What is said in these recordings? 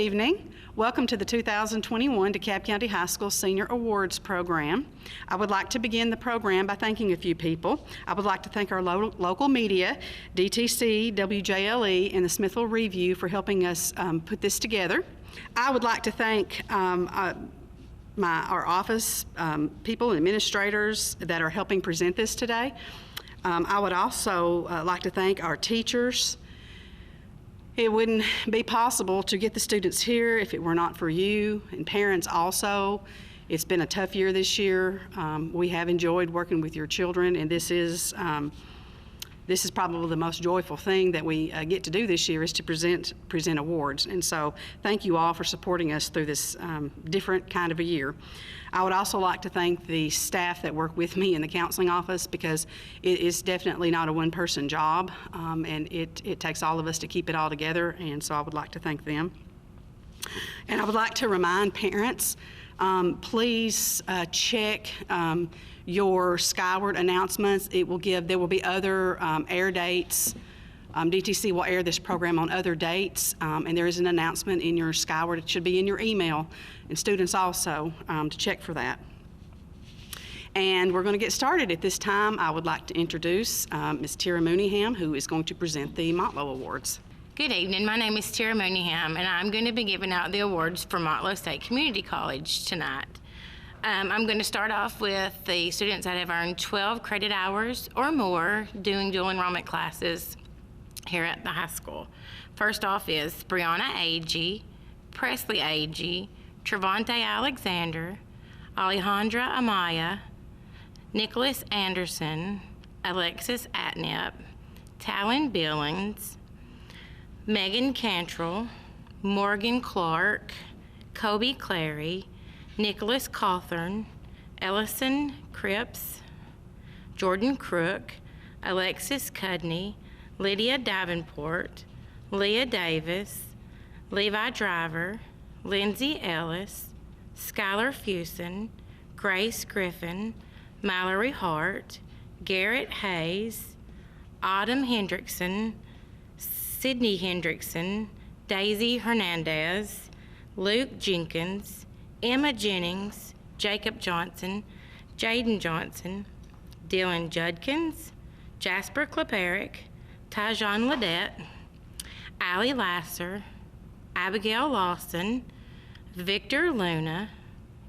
evening. Welcome to the 2021 DeKalb County High School Senior Awards Program. I would like to begin the program by thanking a few people. I would like to thank our local media, DTC, WJLE, and the Smithville Review for helping us put this together. I would like to thank our office people and administrators that are helping present this today. I would also like to thank our teachers. It wouldn't be possible to get the students here if it were not for you, and parents also. It's been a tough year this year. We have enjoyed working with your children, and this is probably the most joyful thing that we get to do this year, is to present awards. And so thank you all for supporting us through this different kind of a year. I would also like to thank the staff that work with me in the counseling office, because it is definitely not a one-person job, and it takes all of us to keep it all together, and so I would like to thank them. And I would like to remind parents, please check your Skyward announcements. There will be other air dates. DTC will air this program on other dates, and there is an announcement in your Skyward. It should be in your email, and students also to check for that. And we're going to get started. At this time, I would like to introduce Ms. Tara Mooneyham, who is going to present the Motlow Awards. Good evening. My name is Tara Mooneyham, and I'm going to be giving out the awards for Motlow State Community College tonight. I'm going to start off with the students that have earned 12 credit hours or more doing dual enrollment classes here at the high school. First off is Brianna Agee, Presley Agee, Trevante Alexander, Alejandra Amaya, Nicholas Anderson, Alexis Atnip, Talon Billings, Megan Cantrell, Morgan Clark, Kobe Clary, Nicholas Cawthorn, Ellison Cripps, Jordan Crook, Alexis Cudney, Lydia Davenport, Leah Davis, Levi Driver, Lindsay Ellis, Skylar Fusen, Grace Griffin, Mallory Hart, Garrett Hayes, Autumn Hendrickson, Sydney Hendrickson, Daisy Hernandez, Luke Jenkins, Emma Jennings, Jacob Johnson, Jaden Johnson, Dylan Judkins, Jasper Kleperick, Tajon Ledette, Allie Lasser, Abigail Lawson, Victor Luna,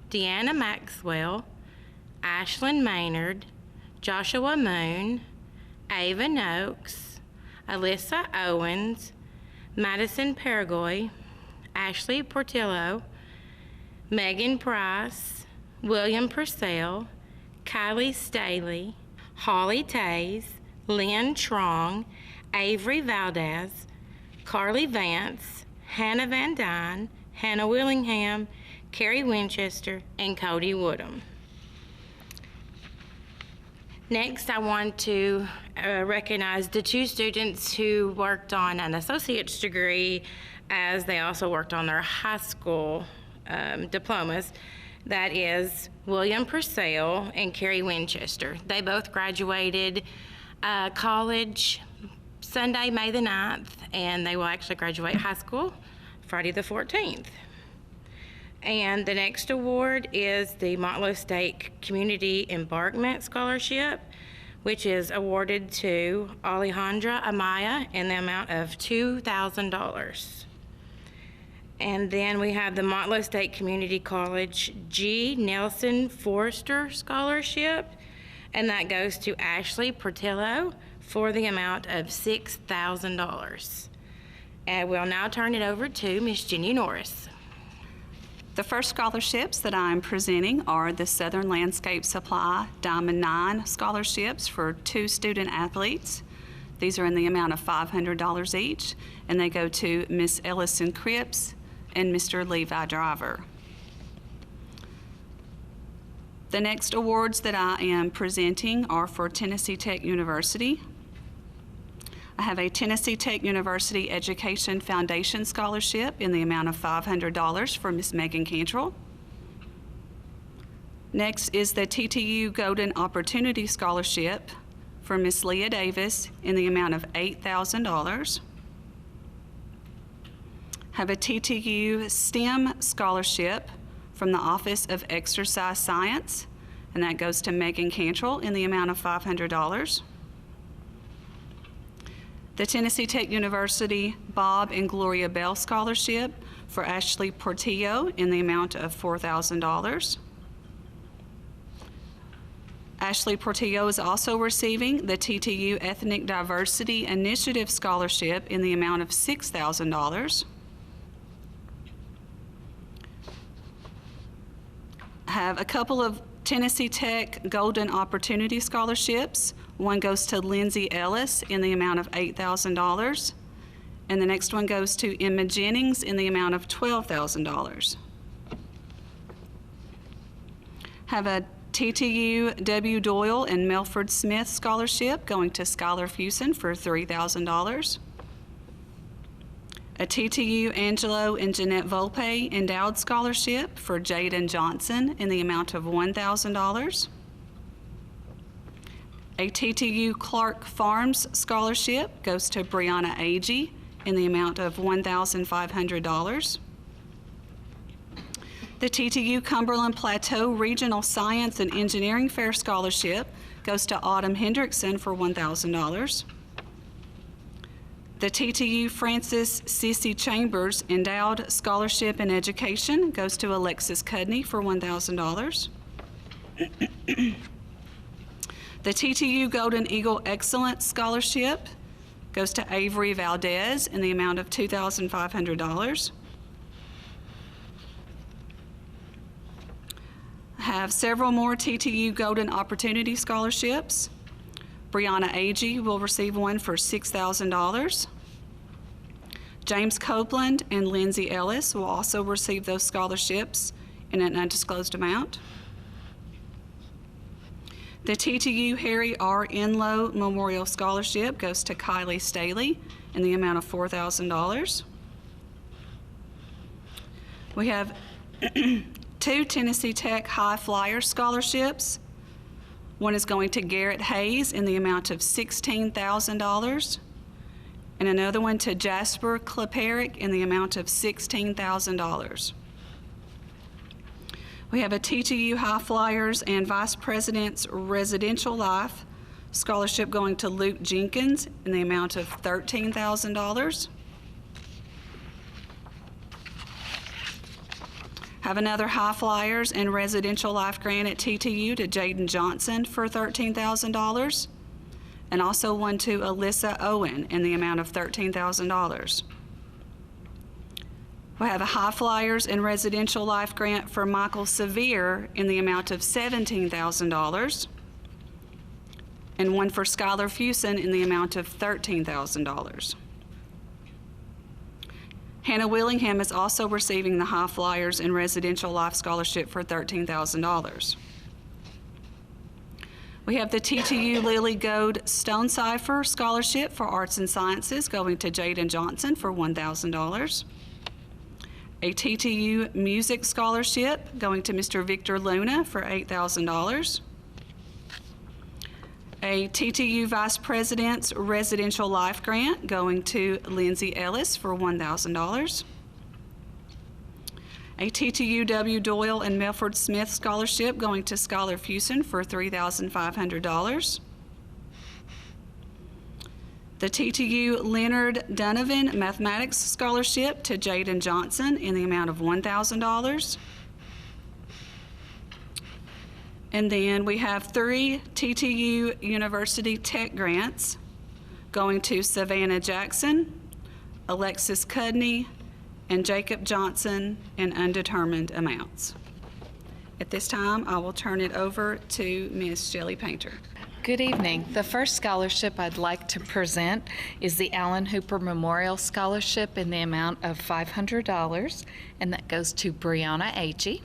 Deanna Maxwell, Ashlyn Maynard, Joshua Moon, Ava Noakes, Alyssa Owens, Madison Paragoy, Ashley Portillo, Megan Price, William Purcell, Kylie Staley, Holly Tays, Lynn Trong, Avery Valdez, Carly Vance, Hannah Van Dyne, Hannah Willingham, Carrie Winchester, and Cody Woodham. Next, I want to recognize the two students who worked on an associate's degree, as they also worked on their high school diplomas. That is William Purcell and Carrie Winchester. They both graduated college Sunday, May the 9th, and they will actually graduate high school Friday the 14th. And the next award is the Motlow State Community Embarkment Scholarship, which is awarded to Alejandra Amaya in the amount of $2,000. And then we have the Motlow State Community College G. Nelson Forrester Scholarship, and that goes to Ashley Portillo for the amount of $6,000. And we'll now turn it over to Miss Jenny Norris. The first scholarships that I'm presenting are the Southern Landscape Supply Diamond 9 scholarships for 2 student athletes. These are in the amount of $500 each, and they go to Miss Ellison Cripps and Mr. Levi Driver. The next awards that I am presenting are for Tennessee Tech University. I have a Tennessee Tech University Education Foundation Scholarship in the amount of $500 for Miss Megan Cantrell. Next is the TTU Golden Opportunity Scholarship for Miss Leah Davis in the amount of $8,000. Have a TTU STEM scholarship from the Office of Exercise Science, and that goes to Megan Cantrell in the amount of $500. The Tennessee Tech University Bob and Gloria Bell Scholarship for Ashley Portillo in the amount of $4,000. Ashley Portillo is also receiving the TTU Ethnic Diversity Initiative Scholarship in the amount of $6,000. Have a couple of Tennessee Tech Golden Opportunity Scholarships. One goes to Lindsay Ellis in the amount of $8,000, and the next one goes to Emma Jennings in the amount of $12,000. Have a TTU W. Doyle and Melford Smith Scholarship going to Skylar Fusen for $3,000. A TTU Angelo and Jeanette Volpe Endowed Scholarship for Jaden Johnson in the amount of $1,000. A TTU Clark Farms Scholarship goes to Brianna Agee in the amount of $1,500. The TTU Cumberland Plateau Regional Science and Engineering Fair Scholarship goes to Autumn Hendrickson for $1,000. The TTU Francis Sissy Chambers Endowed Scholarship in Education goes to Alexis Cudney for $1,000. The TTU Golden Eagle Excellence Scholarship goes to Avery Valdez in the amount of $2,500. Have several more TTU Golden Opportunity Scholarships. Brianna Agee will receive one for $6,000. James Copeland and Lindsay Ellis will also receive those scholarships in an undisclosed amount. The TTU Harry R. Enlow Memorial Scholarship goes to Kylie Staley in the amount of $4,000. We have two Tennessee Tech High Flyer scholarships. One is going to Garrett Hayes in the amount of $16,000, and another one to Jasper Kleperick in the amount of $16,000. We have a TTU High Flyers and Vice President's Residential Life scholarship going to Luke Jenkins in the amount of $13,000. Have another High Flyers and Residential Life grant at TTU to Jaden Johnson for $13,000, and also one to Alyssa Owen in the amount of $13,000. We have a High Flyers and Residential Life grant for Michael Sevier in the amount of $17,000, and one for Skylar Fusen in the amount of $13,000. Hannah Willingham is also receiving the High Flyers and Residential Life Scholarship for $13,000. We have the TTU Lily Gold Stonecipher Scholarship for Arts and Sciences going to Jaden Johnson for $1,000. A TTU Music Scholarship going to Mr. Victor Luna for $8,000. A TTU Vice President's Residential Life Grant going to Lindsay Ellis for $1,000. A TTU W. Doyle and Melford Smith Scholarship going to Skylar Fusen for $3,500. The TTU Leonard Donovan Mathematics Scholarship to Jaden Johnson in the amount of $1,000. And then we have 3 TTU University Tech grants going to Savannah Jackson, Alexis Cudney, and Jacob Johnson in undetermined amounts. At this time, I will turn it over to Ms. Shelley Painter. Good evening. The first scholarship I'd like to present is the Allen Hooper Memorial Scholarship in the amount of $500, and that goes to Brianna Agee.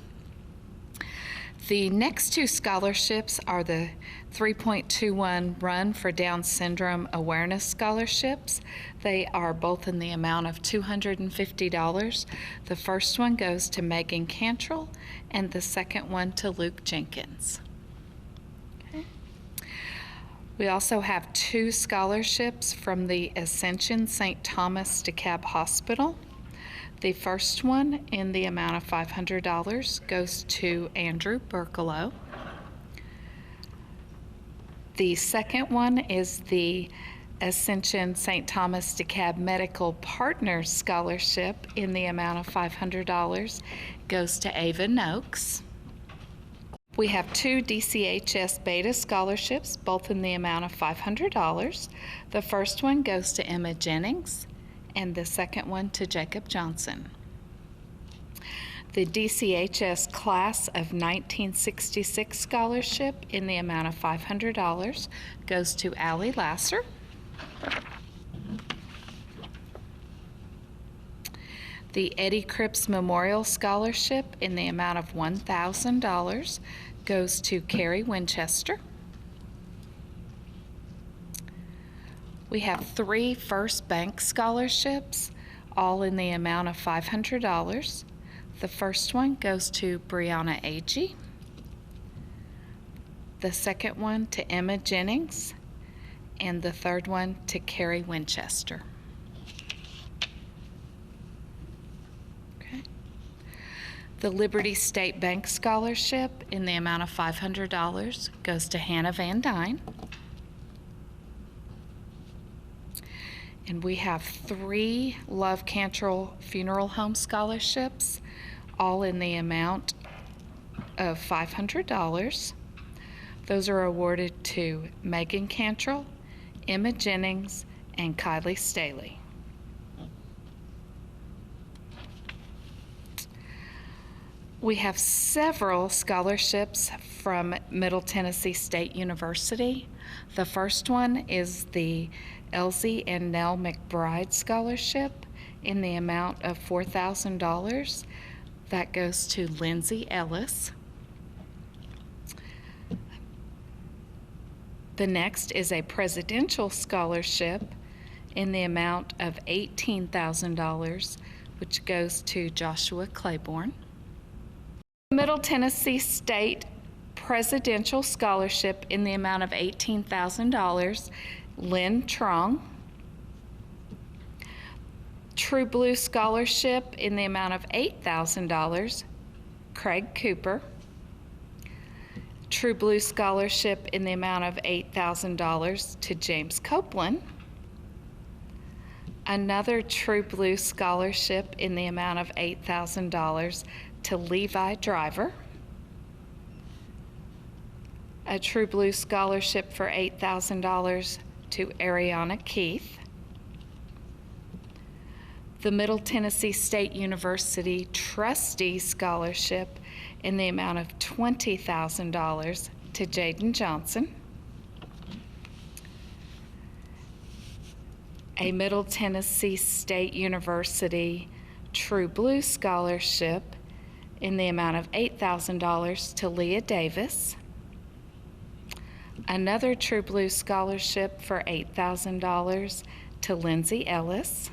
The next 2 scholarships are the 3.21 Run for Down Syndrome Awareness Scholarships. They are both in the amount of $250. The first one goes to Megan Cantrell, and the second one to Luke Jenkins. Okay. We also have 2 scholarships from the Ascension St. Thomas DeKalb Hospital. The first one in the amount of $500 goes to Andrew Berkalow. The second one is the Ascension St. Thomas DeKalb Medical Partners Scholarship in the amount of $500 goes to Ava Noakes. We have two DCHS Beta scholarships, both in the amount of $500. The first one goes to Emma Jennings, and the second one to Jacob Johnson. The DCHS Class of 1966 Scholarship in the amount of $500 goes to Allie Lasser. The Eddie Cripps Memorial Scholarship in the amount of $1,000 goes to Carrie Winchester. We have three First Bank scholarships, all in the amount of $500. The first one goes to Brianna Agee. The second one to Emma Jennings. And the third one to Carrie Winchester. Okay. The Liberty State Bank Scholarship in the amount of $500 goes to Hannah Van Dyne. And we have three Love Cantrell Funeral Home Scholarships, all in the amount of $500. Those are awarded to Megan Cantrell, Emma Jennings, and Kylie Staley. We have several scholarships from Middle Tennessee State University. The first one is the Elsie and Nell McBride Scholarship in the amount of $4,000. That goes to Lindsay Ellis. The next is a Presidential Scholarship in the amount of $18,000, which goes to Joshua Claiborne. Middle Tennessee State Presidential Scholarship in the amount of $18,000, Lynn Trong. True Blue Scholarship in the amount of $8,000, Craig Cooper. True Blue Scholarship in the amount of $8,000 to James Copeland. Another True Blue Scholarship in the amount of $8,000 to Levi Driver. A True Blue Scholarship for $8,000 to Ariana Keith. The Middle Tennessee State University Trustee Scholarship in the amount of $20,000 to Jaden Johnson. A Middle Tennessee State University True Blue Scholarship in the amount of $8,000 to Leah Davis. Another True Blue Scholarship for $8,000 to Lindsay Ellis.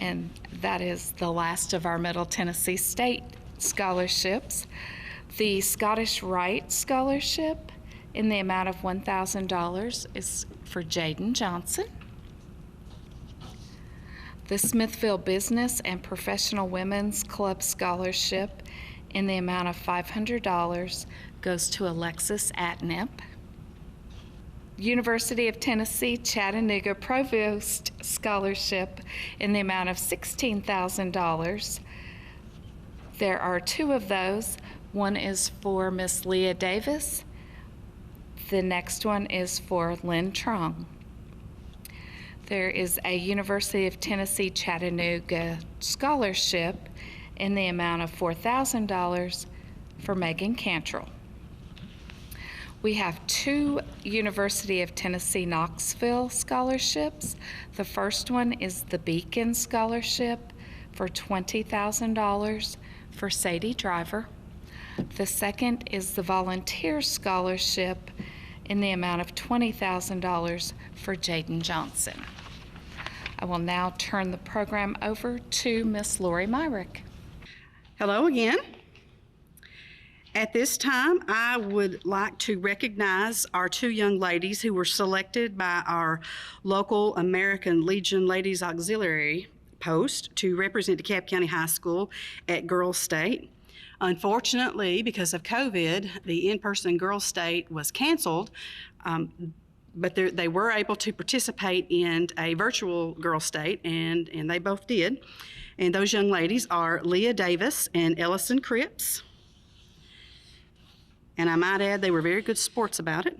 And that is the last of our Middle Tennessee State scholarships. The Scottish Rite Scholarship in the amount of $1,000 is for Jaden Johnson. The Smithville Business and Professional Women's Club Scholarship in the amount of $500 goes to Alexis Atnip. University of Tennessee Chattanooga Provost Scholarship in the amount of $16,000. There are two of those. One is for Miss Leah Davis. The next one is for Lynn Trong. There is a University of Tennessee Chattanooga Scholarship in the amount of $4,000 for Megan Cantrell. We have two University of Tennessee Knoxville scholarships. The first one is the Beacon Scholarship for $20,000 for Sadie Driver. The second is the Volunteer Scholarship in the amount of $20,000 for Jaden Johnson. I will now turn the program over to Miss Lori Myrick. Hello again. At this time, I would like to recognize our two young ladies who were selected by our local American Legion Ladies Auxiliary post to represent DeKalb County High School at Girls State. Unfortunately, because of COVID, the in-person Girls State was canceled, but they were able to participate in a virtual Girls State, and they both did. And those young ladies are Leah Davis and Ellison Cripps. And I might add, they were very good sports about it.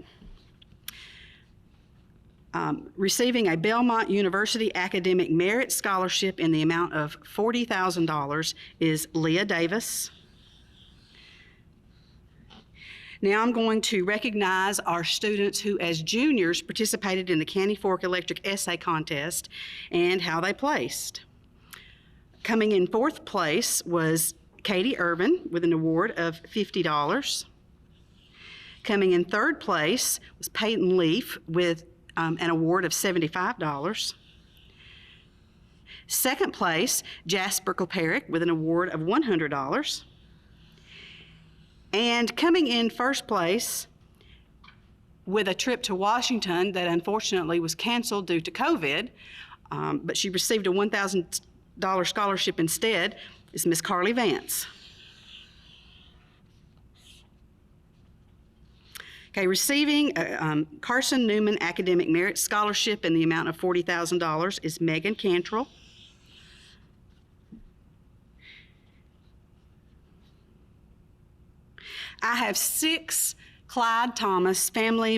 Receiving a Belmont University Academic Merit Scholarship in the amount of $40,000 is Leah Davis. Now I'm going to recognize our students who, as juniors, participated in the Candy Fork Electric Essay Contest and how they placed. Coming in fourth place was Katie Irvin with an award of $50. Coming in third place was Peyton Leaf with an award of $75. Second place, Jasper Koperick with an award of $100. And coming in first place with a trip to Washington that unfortunately was canceled due to COVID, but she received a $1,000 scholarship instead, is Miss Carly Vance. Okay, receiving a Carson Newman Academic Merit Scholarship in the amount of $40,000 is Megan Cantrell. I have six Clyde Thomas Family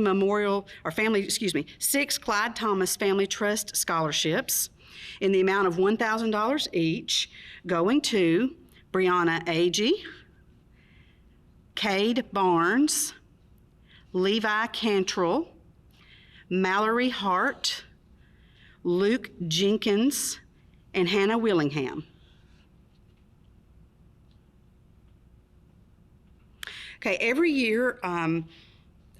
Trust scholarships in the amount of $1,000 each, going to Brianna Agee, Cade Barnes, Levi Cantrell, Mallory Hart, Luke Jenkins, and Hannah Willingham. Okay, every year,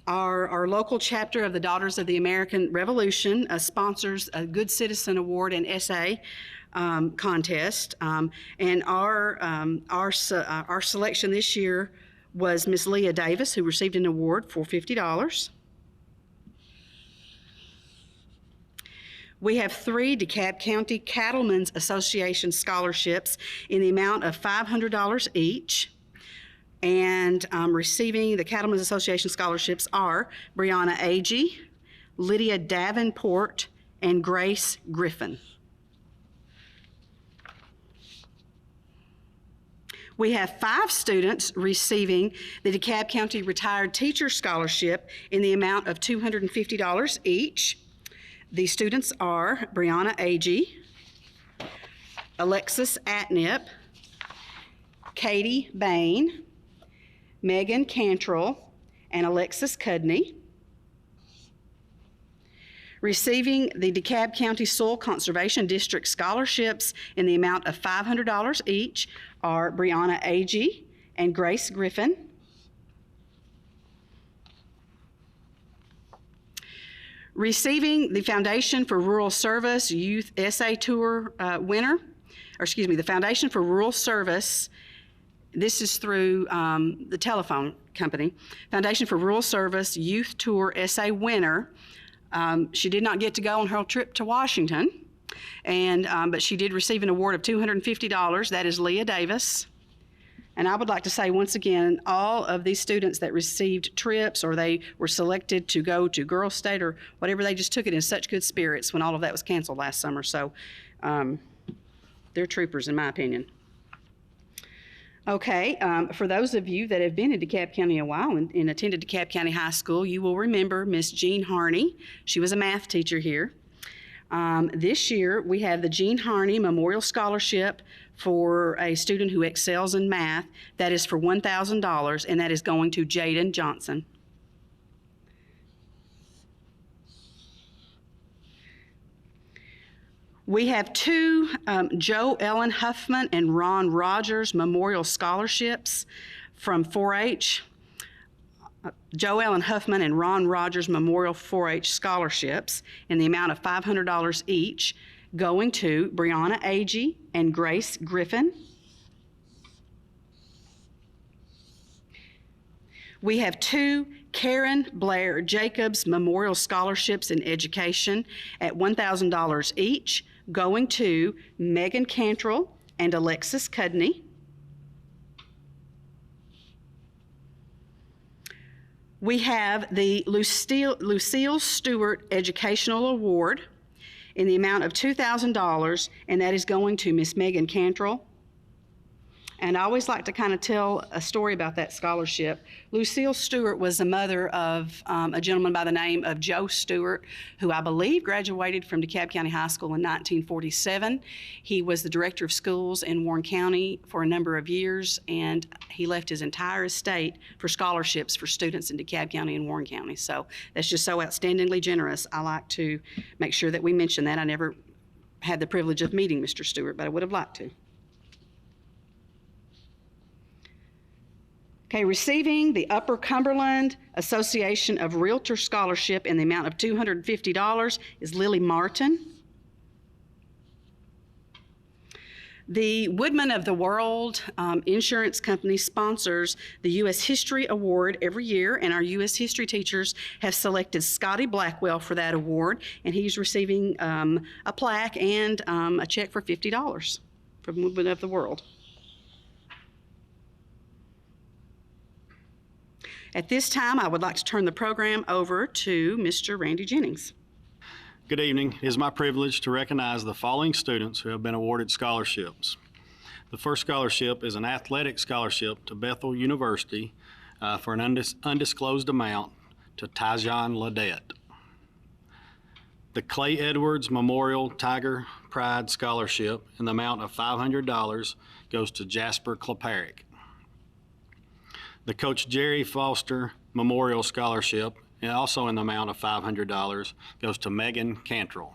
our local chapter of the Daughters of the American Revolution sponsors a Good Citizen Award and essay contest, and our selection this year was Miss Leah Davis, who received an award for $50. We have 3 DeKalb County Cattlemen's Association scholarships in the amount of $500 each. And receiving the Cattlemen's Association scholarships are Brianna Agee, Lydia Davenport, and Grace Griffin. We have 5 students receiving the DeKalb County Retired Teacher Scholarship in the amount of $250 each. The students are Brianna Agee, Alexis Atnip, Katie Bain, Megan Cantrell, and Alexis Cudney. Receiving the DeKalb County Soil Conservation District scholarships in the amount of $500 each are Brianna Agee and Grace Griffin. Receiving the Foundation for Rural Service Youth Essay Tour the Foundation for Rural Service. This is through the telephone company. Foundation for Rural Service Youth Tour Essay winner. She did not get to go on her trip to Washington, but she did receive an award of $250. That is Leah Davis. And I would like to say once again, all of these students that received trips or they were selected to go to Girls State or whatever, they just took it in such good spirits when all of that was canceled last summer. So they're troopers in my opinion. Okay, for those of you that have been in DeKalb County a while and attended DeKalb County High School, you will remember Miss Jean Harney. She was a math teacher here. This year, we have the Jean Harney Memorial Scholarship for a student who excels in math. That is for $1,000, and that is going to Jaden Johnson. We have 2 Joe Ellen Huffman and Ron Rogers Memorial Scholarships from 4-H. Joe Ellen Huffman and Ron Rogers Memorial 4-H Scholarships in the amount of $500 each, going to Brianna Agee and Grace Griffin. We have 2 Karen Blair Jacobs Memorial Scholarships in Education at $1,000 each, going to Megan Cantrell and Alexis Cudney. We have the Lucille Stewart Educational Award in the amount of $2,000, and that is going to Miss Megan Cantrell. And I always like to kind of tell a story about that scholarship. Lucille Stewart was the mother of a gentleman by the name of Joe Stewart, who I believe graduated from DeKalb County High School in 1947. He was the director of schools in Warren County for a number of years, and he left his entire estate for scholarships for students in DeKalb County and Warren County. So that's just so outstandingly generous. I like to make sure that we mention that. I never had the privilege of meeting Mr. Stewart, but I would have liked to. Okay, receiving the Upper Cumberland Association of Realtor Scholarship in the amount of $250 is Lily Martin. The Woodman of the World Insurance Company sponsors the U.S. History Award every year, and our U.S. History teachers have selected Scotty Blackwell for that award, and he's receiving a plaque and a check for $50 from Woodman of the World. At this time, I would like to turn the program over to Mr. Randy Jennings. Good evening. It is my privilege to recognize the following students who have been awarded scholarships. The first scholarship is an athletic scholarship to Bethel University for an undisclosed amount to Tyjon Ledette. The Clay Edwards Memorial Tiger Pride Scholarship in the amount of $500 goes to Jasper Kleparic. The Coach Jerry Foster Memorial Scholarship, and also in the amount of $500, goes to Megan Cantrell.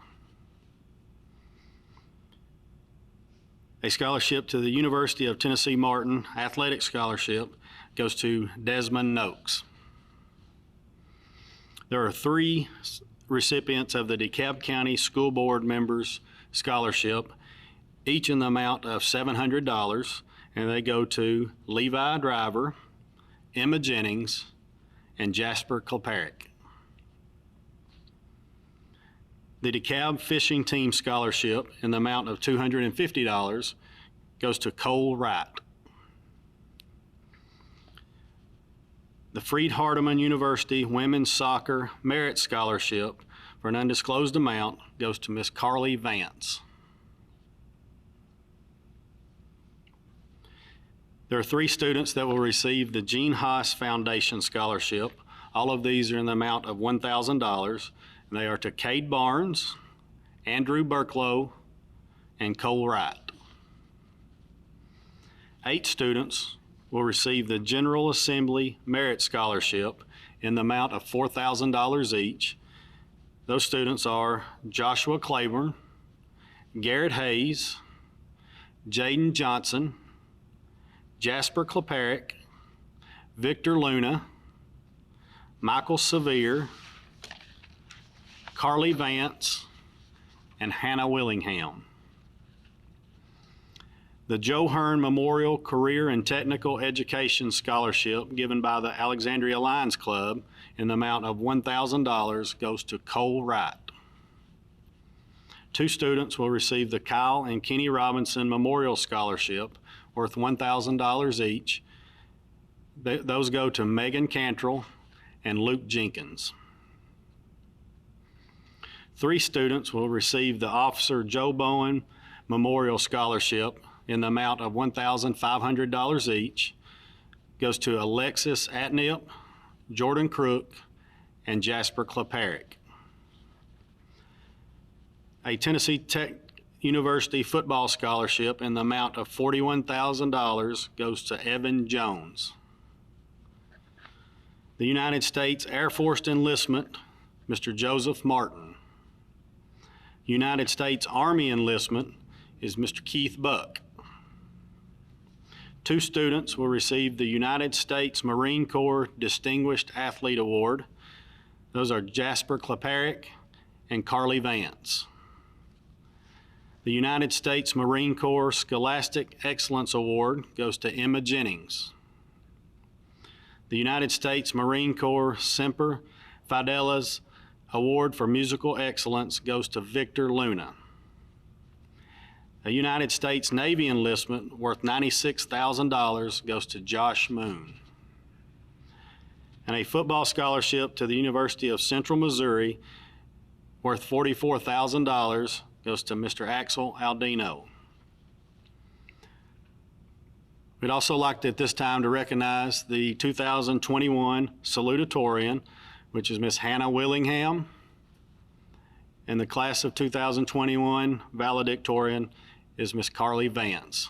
A scholarship to the University of Tennessee Martin Athletic Scholarship goes to Desmond Noakes. There are 3 recipients of the DeKalb County School Board Members Scholarship, each in the amount of $700, and they go to Levi Driver, Emma Jennings, and Jasper Kleparic. The DeKalb Fishing Team Scholarship in the amount of $250 goes to Cole Wright. The Freed-Hardeman University Women's Soccer Merit Scholarship for an undisclosed amount goes to Miss Carly Vance. There are 3 students that will receive the Gene Haas Foundation Scholarship. All of these are in the amount of $1,000. And they are to Cade Barnes, Andrew Burklow, and Cole Wright. 8 students will receive the General Assembly Merit Scholarship in the amount of $4,000 each. Those students are Joshua Claiborne, Garrett Hayes, Jaden Johnson, Jasper Kleparic, Victor Luna, Michael Sevier, Carly Vance, and Hannah Willingham. The Joe Hearn Memorial Career and Technical Education Scholarship given by the Alexandria Lions Club in the amount of $1,000 goes to Cole Wright. 2 students will receive the Kyle and Kenny Robinson Memorial Scholarship worth $1,000 each. Those go to Megan Cantrell and Luke Jenkins. 3 students will receive the Officer Joe Bowen Memorial Scholarship in the amount of $1,500 each. Goes to Alexis Atnip, Jordan Crook, and Jasper Kleparic. A Tennessee Tech University football scholarship in the amount of $41,000 goes to Evan Jones. The United States Air Force Enlistment, Mr. Joseph Martin. United States Army Enlistment is Mr. Keith Buck. 2 students will receive the United States Marine Corps Distinguished Athlete Award. Those are Jasper Kleparic and Carly Vance. The United States Marine Corps Scholastic Excellence Award goes to Emma Jennings. The United States Marine Corps Semper Fidelis Award for Musical Excellence goes to Victor Luna. A United States Navy enlistment worth $96,000 goes to Josh Moon. And a football scholarship to the University of Central Missouri worth $44,000 goes to Mr. Axel Aldino. We'd also like at this time to recognize the 2021 salutatorian, which is Miss Hannah Willingham, and the class of 2021 valedictorian is Miss Carly Vance.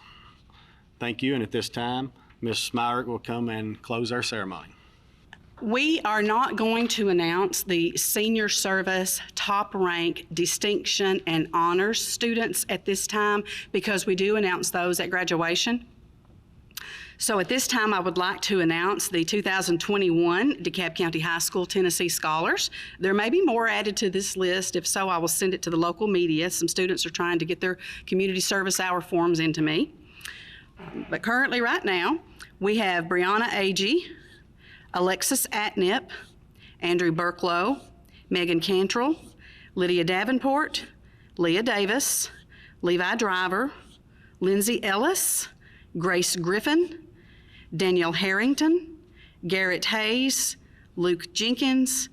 Thank you, and at this time, Ms. Smyrick will come and close our ceremony. We are not going to announce the senior service, top rank, distinction, and honors students at this time because we do announce those at graduation. So at this time, I would like to announce the 2021 DeKalb County High School Tennessee Scholars. There may be more added to this list. If so, I will send it to the local media. Some students are trying to get their community service hour forms into me. But currently, right now, we have Brianna Agee, Alexis Atnip, Andrew Burklow, Megan Cantrell, Lydia Davenport, Leah Davis, Levi Driver, Lindsay Ellis, Grace Griffin, Danielle Harrington, Garrett Hayes, Luke Jenkins,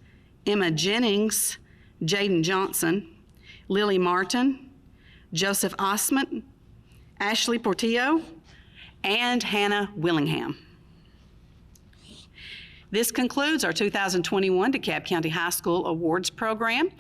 Emma Jennings, Jaden Johnson, Lily Martin, Joseph Osment, Ashley Portillo, and Hannah Willingham. This concludes our 2021 DeKalb County High School Awards program.